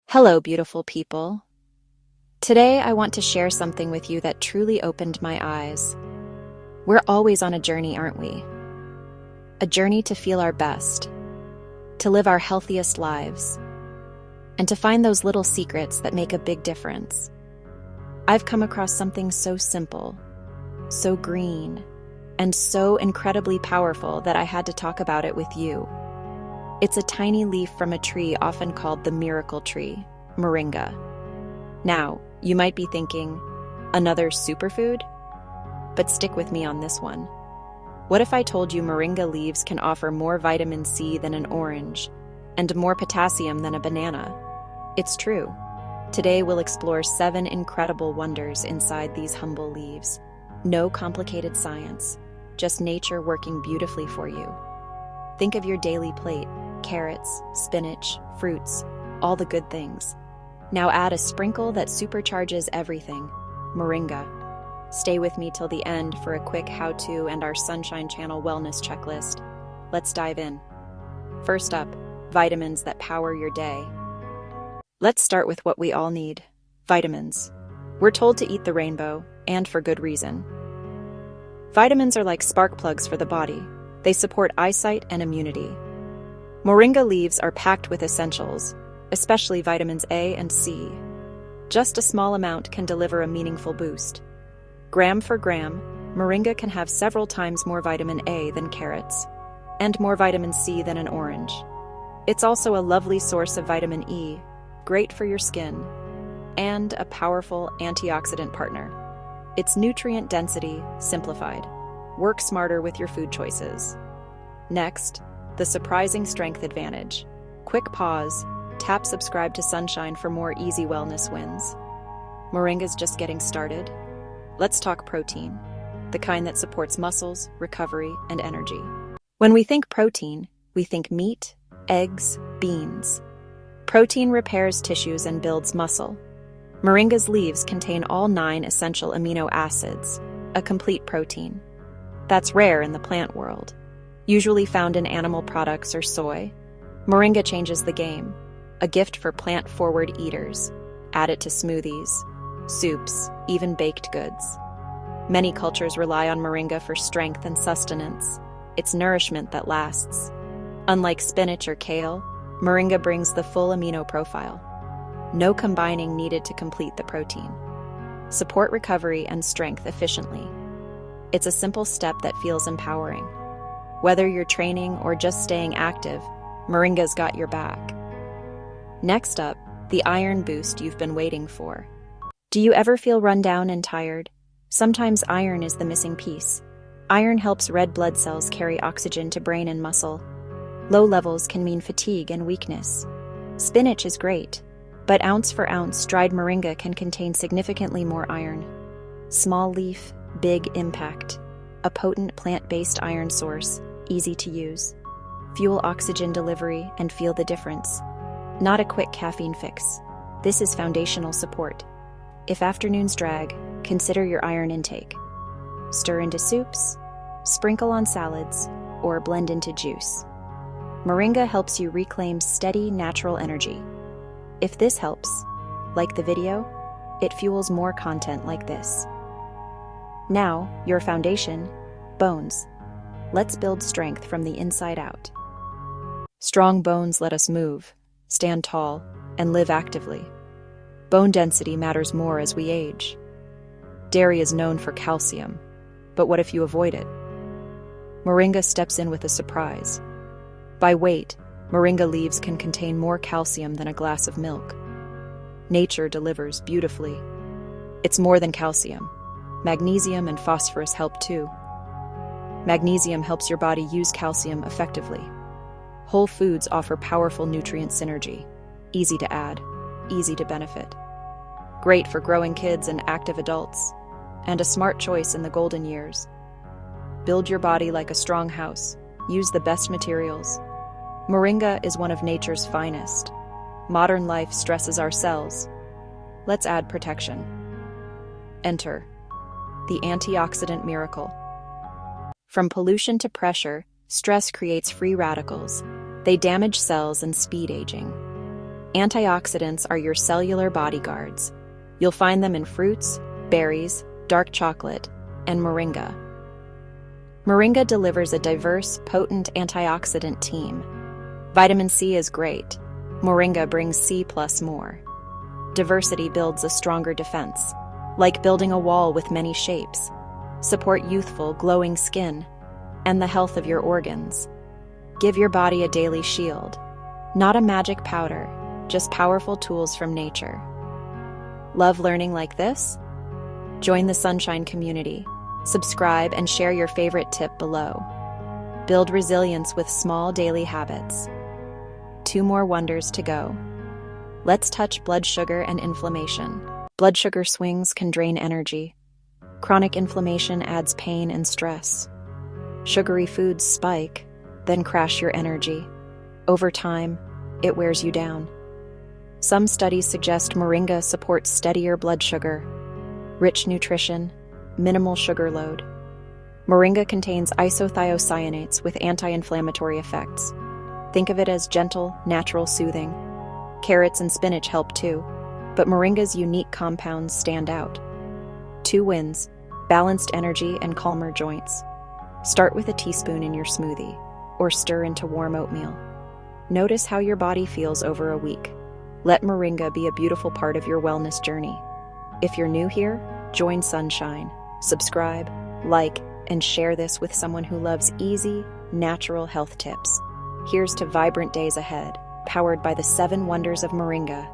Hello, beautiful people. Today, I want to share something with you that truly opened my eyes. We're always on a journey, aren't we? A journey to feel our best, to live our healthiest lives, and to find those little secrets that make a big difference. I've come across something so simple, so green, and so incredibly powerful that I had to talk about it with you. It's a tiny leaf from a tree often called the miracle tree, Moringa. Now, you might be thinking, another superfood? But stick with me on this one. What if I told you Moringa leaves can offer more vitamin C than an orange, and more potassium than a banana? It's true. Today we'll explore 7 incredible wonders inside these humble leaves. No complicated science, just nature working beautifully for you. Think of your daily plate: carrots, spinach, fruits, all the good things. Now add a sprinkle that supercharges everything: Moringa. Stay with me till the end for a quick how-to and our Sunshine Channel wellness checklist. Let's dive in. First up, vitamins that power your day. Let's start with what we all need: vitamins. We're told to eat the rainbow, and for good reason. Vitamins are like spark plugs for the body. They support eyesight and immunity. Moringa leaves are packed with essentials, especially vitamins A and C. Just a small amount can deliver a meaningful boost. Gram for gram, Moringa can have several times more vitamin A than carrots, and more vitamin C than an orange. It's also a lovely source of vitamin E, great for your skin, and a powerful antioxidant partner. Its nutrient density simplified. Work smarter with your food choices. Next, the surprising strength advantage. Quick pause, tap subscribe to Sunshine for more easy wellness wins. Moringa's just getting started. Let's talk protein, the kind that supports muscles, recovery, and energy. When we think protein, we think meat, eggs, beans. Protein repairs tissues and builds muscle. Moringa's leaves contain all 9 essential amino acids, a complete protein. That's rare in the plant world. Usually found in animal products or soy, Moringa changes the game. A gift for plant-forward eaters. Add it to smoothies, soups, even baked goods. Many cultures rely on Moringa for strength and sustenance. It's nourishment that lasts. Unlike spinach or kale, Moringa brings the full amino profile. No combining needed to complete the protein. Support recovery and strength efficiently. It's a simple step that feels empowering. Whether you're training or just staying active, Moringa's got your back. Next up, the iron boost you've been waiting for. Do you ever feel run down and tired? Sometimes iron is the missing piece. Iron helps red blood cells carry oxygen to brain and muscle. Low levels can mean fatigue and weakness. Spinach is great, but ounce for ounce, dried Moringa can contain significantly more iron. Small leaf, big impact. A potent plant-based iron source, easy to use. Fuel oxygen delivery and feel the difference. Not a quick caffeine fix. This is foundational support. If afternoons drag, consider your iron intake. Stir into soups, sprinkle on salads, or blend into juice. Moringa helps you reclaim steady, natural energy. If this helps, like the video, it fuels more content like this. Now, your foundation, bones. Let's build strength from the inside out. Strong bones let us move, stand tall, and live actively. Bone density matters more as we age. Dairy is known for calcium, but what if you avoid it? Moringa steps in with a surprise. By weight, Moringa leaves can contain more calcium than a glass of milk. Nature delivers beautifully. It's more than calcium. Magnesium and phosphorus help too. Magnesium helps your body use calcium effectively. Whole foods offer powerful nutrient synergy. Easy to add, easy to benefit. Great for growing kids and active adults, and a smart choice in the golden years. Build your body like a strong house. Use the best materials. Moringa is one of nature's finest. Modern life stresses our cells. Let's add protection. Enter the antioxidant miracle. From pollution to pressure, stress creates free radicals. They damage cells and speed aging. Antioxidants are your cellular bodyguards. You'll find them in fruits, berries, dark chocolate, and moringa. Moringa delivers a diverse, potent antioxidant team. Vitamin C is great. Moringa brings C plus more. Diversity builds a stronger defense, like building a wall with many shapes. Support youthful, glowing skin and the health of your organs. Give your body a daily shield. Not a magic powder, just powerful tools from nature. Love learning like this? Join the Sunshine community. Subscribe and share your favorite tip below. Build resilience with small daily habits. 2 more wonders to go. Let's touch blood sugar and inflammation. Blood sugar swings can drain energy. Chronic inflammation adds pain and stress. Sugary foods spike, then crash your energy. Over time, it wears you down. Some studies suggest moringa supports steadier blood sugar, rich nutrition, minimal sugar load. Moringa contains isothiocyanates with anti-inflammatory effects. Think of it as gentle, natural soothing. Carrots and spinach help too, but moringa's unique compounds stand out. 2 wins: balanced energy and calmer joints. Start with a teaspoon in your smoothie, or stir into warm oatmeal. Notice how your body feels over a week. Let moringa be a beautiful part of your wellness journey. If you're new here, join Sunshine. Subscribe, like, and share this with someone who loves easy, natural health tips. Here's to vibrant days ahead, powered by the 7 wonders of moringa.